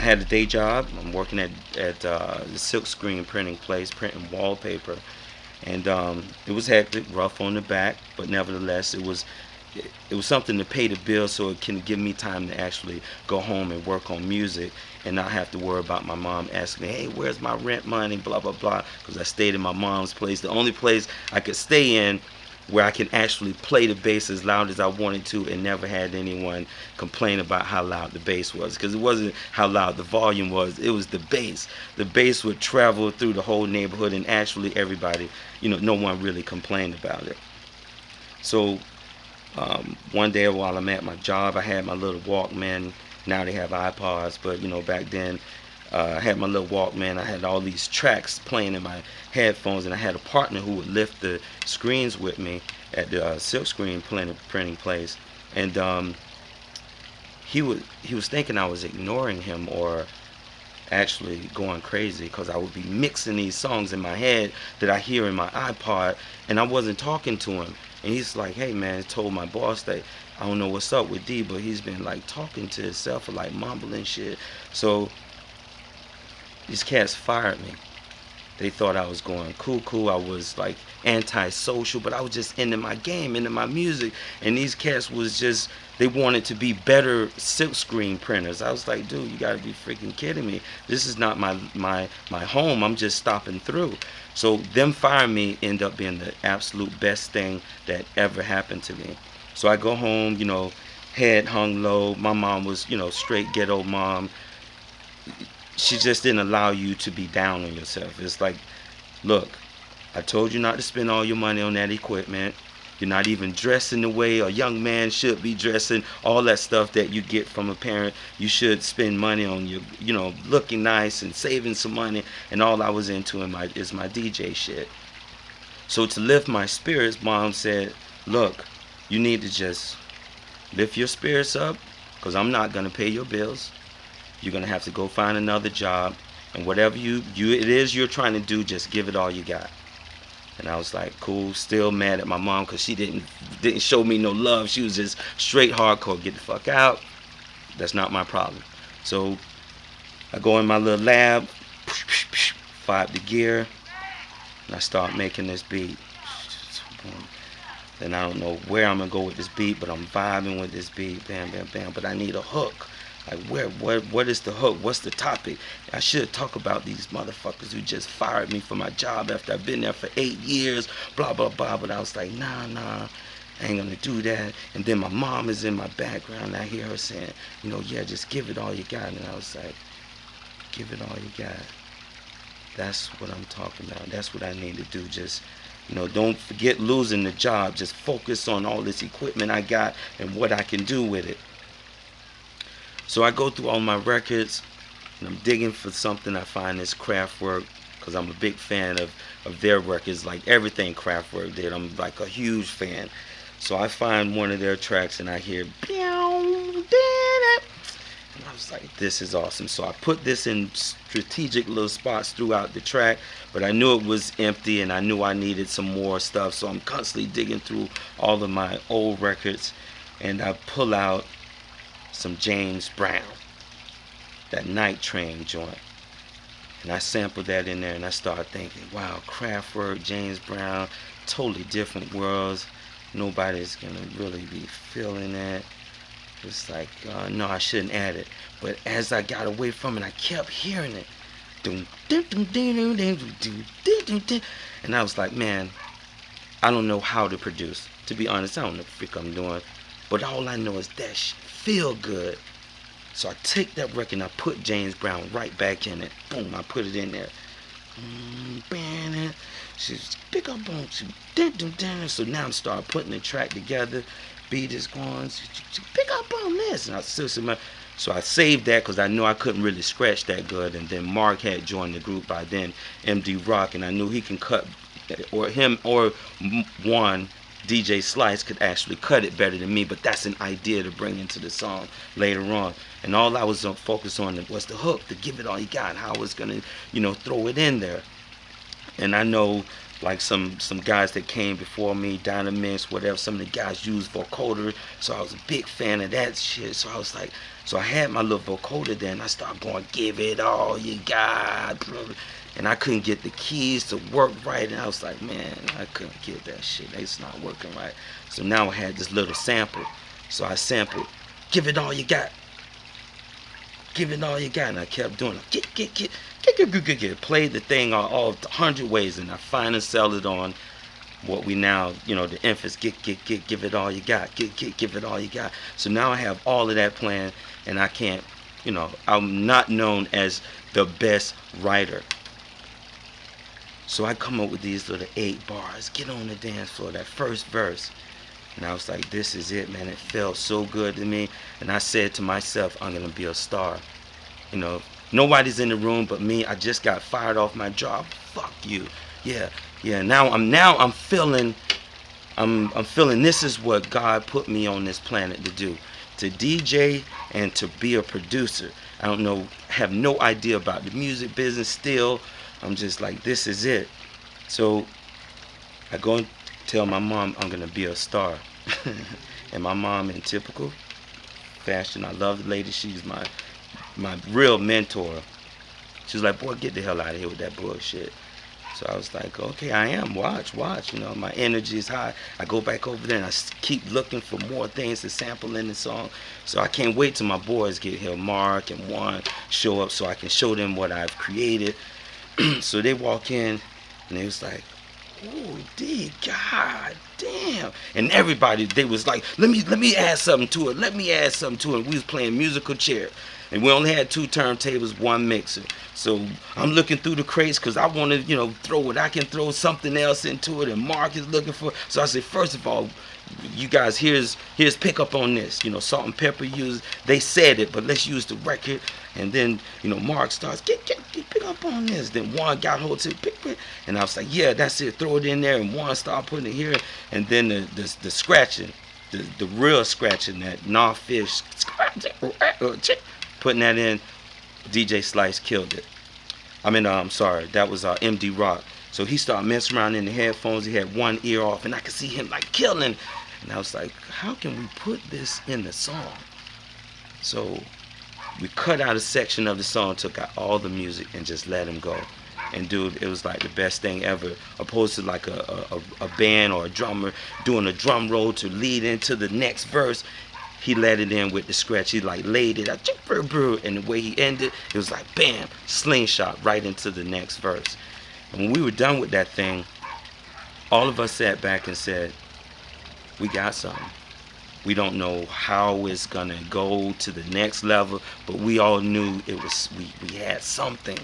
had a day job. I'm working at the silk screen printing place, printing wallpaper, and it was hectic, rough on the back, but nevertheless, it was something to pay the bills, so it can give me time to actually go home and work on music and not have to worry about my mom asking me, hey, where's my rent money, blah blah blah, because I stayed in my mom's place, the only place I could stay in where I can actually play the bass as loud as I wanted to and never had anyone complain about how loud the bass was, because it wasn't how loud the volume was, it was the bass. The bass would travel through the whole neighborhood, and actually everybody, no one really complained about it. So one day while I'm at my job, I had my little Walkman. Now they have iPods, but back then I had my little Walkman. I had all these tracks playing in my headphones, and I had a partner who would lift the screens with me at the silk screen printing place. And he was thinking I was ignoring him or actually going crazy, because I would be mixing these songs in my head that I hear in my iPod, and I wasn't talking to him. And he's like, hey man, I told my boss that I don't know what's up with D, but he's been like talking to himself or like mumbling shit. So these cats fired me. They thought I was going cuckoo. I was like antisocial, but I was just into my game, into my music. And these cats was just, they wanted to be better silk screen printers. I was like, dude, you gotta be freaking kidding me. This is not my home. I'm just stopping through. So them firing me ended up being the absolute best thing that ever happened to me. So I go home, head hung low. My mom was, straight ghetto mom. She just didn't allow you to be down on yourself. It's like, look, I told you not to spend all your money on that equipment. You're not even dressing the way a young man should be dressing. All that stuff that you get from a parent. You should spend money on your, looking nice and saving some money. And all I was into is my DJ shit. So to lift my spirits, mom said, look, you need to just lift your spirits up, because I'm not going to pay your bills. You're going to have to go find another job, and whatever it is you're trying to do, just give it all you got. And I was like, cool. Still mad at my mom because she didn't show me no love. She was just straight hardcore, get the fuck out. That's not my problem. So I go in my little lab, fire up the gear, and I start making this beat. Then I don't know where I'm going to go with this beat, but I'm vibing with this beat, bam, bam, bam. But I need a hook. Like, what is the hook? What's the topic? I should talk about these motherfuckers who just fired me for my job after I've been there for 8 years, blah, blah, blah. But I was like, nah, I ain't gonna do that. And then my mom is in my background. I hear her saying, yeah, just give it all you got. And I was like, give it all you got. That's what I'm talking about. That's what I need to do. Just, don't forget losing the job. Just focus on all this equipment I got and what I can do with it. So I go through all my records, and I'm digging for something. I find this Kraftwerk, because I'm a big fan of their records, like everything Kraftwerk did. I'm like a huge fan. So I find one of their tracks, and I hear, and I was like, this is awesome. So I put this in strategic little spots throughout the track, but I knew it was empty, and I knew I needed some more stuff. So I'm constantly digging through all of my old records, and I pull out some James Brown, that Night Train joint, and I sampled that in there, and I started thinking, wow, Kraftwerk, James Brown, totally different worlds. Nobody's gonna really be feeling that. It's like, no, I shouldn't add it. But as I got away from it, I kept hearing it, and I was like, man, I don't know how to produce. To be honest, I don't know what the freak I'm doing, but all I know is that shit feel good. So I take that record and I put James Brown right back in it. Boom, I put it in there. She's pick up on. So now I'm start putting the track together. Beat is going. Pick up on this, and so I saved that because I knew I couldn't really scratch that good. And then Mark had joined the group by then, MD Rock, and I knew he can cut, or him or one. DJ Slice could actually cut it better than me, but that's an idea to bring into the song later on. And all I was focused on was the hook, to give it all you got, how I was gonna, throw it in there. And I know like some guys that came before me, Dynamix, whatever. Some of the guys used vocoder, so I was a big fan of that shit. So I was like, so I had my little vocoder there, and I started going, "Give it all you got," and I couldn't get the keys to work right, and I was like, man, I couldn't get that shit. It's not working right. So now I had this little sample, so I sampled, "Give it all you got." Give it all you got, and I kept doing it. Get. Played the thing all 100 ways, and I finally settled on what we now, the emphasis. Give it all you got. Give it all you got. So now I have all of that playing, and I can't, I'm not known as the best writer. So I come up with these little 8 bars. Get on the dance floor. That first verse. And I was like, this is it, man. It felt so good to me. And I said to myself, I'm going to be a star. Nobody's in the room but me. I just got fired off my job. Fuck you. Yeah. Now I'm feeling this is what God put me on this planet to do. To DJ and to be a producer. I don't know, have no idea about the music business still. I'm just like, this is it. So I go and tell my mom I'm gonna be a star. And my mom, in typical fashion, I love the lady, she's my real mentor. She's like, boy, get the hell out of here with that bullshit. So I was like, okay, I am. Watch. My energy is high. I go back over there and I keep looking for more things to sample in the song. So I can't wait till my boys get here, Mark and Juan, show up so I can show them what I've created. So they walk in and they was like, oh, D, God damn. And everybody, they was like, let me add something to it. And we was playing musical chair. And we only had 2 turntables, 1 mixer. So I'm looking through the crates because I want to, throw what I can throw something else into it. And Mark is looking for. So I said, first of all, you guys, here's pick up on this. Salt and pepper use. They said it, but let's use the record. And then, Mark starts, get pick up on this. Then Juan got hold to pick. And I was like, yeah, that's it. Throw it in there. And Juan started putting it here. And then the scratching, the real scratching, that non-fish, putting that in, DJ Slice killed it. I'm sorry, that was MD Rock. So he started messing around in the headphones. He had one ear off, and I could see him like killing. And I was like, how can we put this in the song? So we cut out a section of the song, took out all the music, and just let him go. And dude, it was like the best thing ever. Opposed to like a band or a drummer doing a drum roll to lead into the next verse. He let it in with the scratch. He like laid it out, and the way he ended, it was like bam, slingshot right into the next verse. And when we were done with that thing, all of us sat back and said, we got something. We don't know how it's gonna go to the next level, but we all knew it was we had something.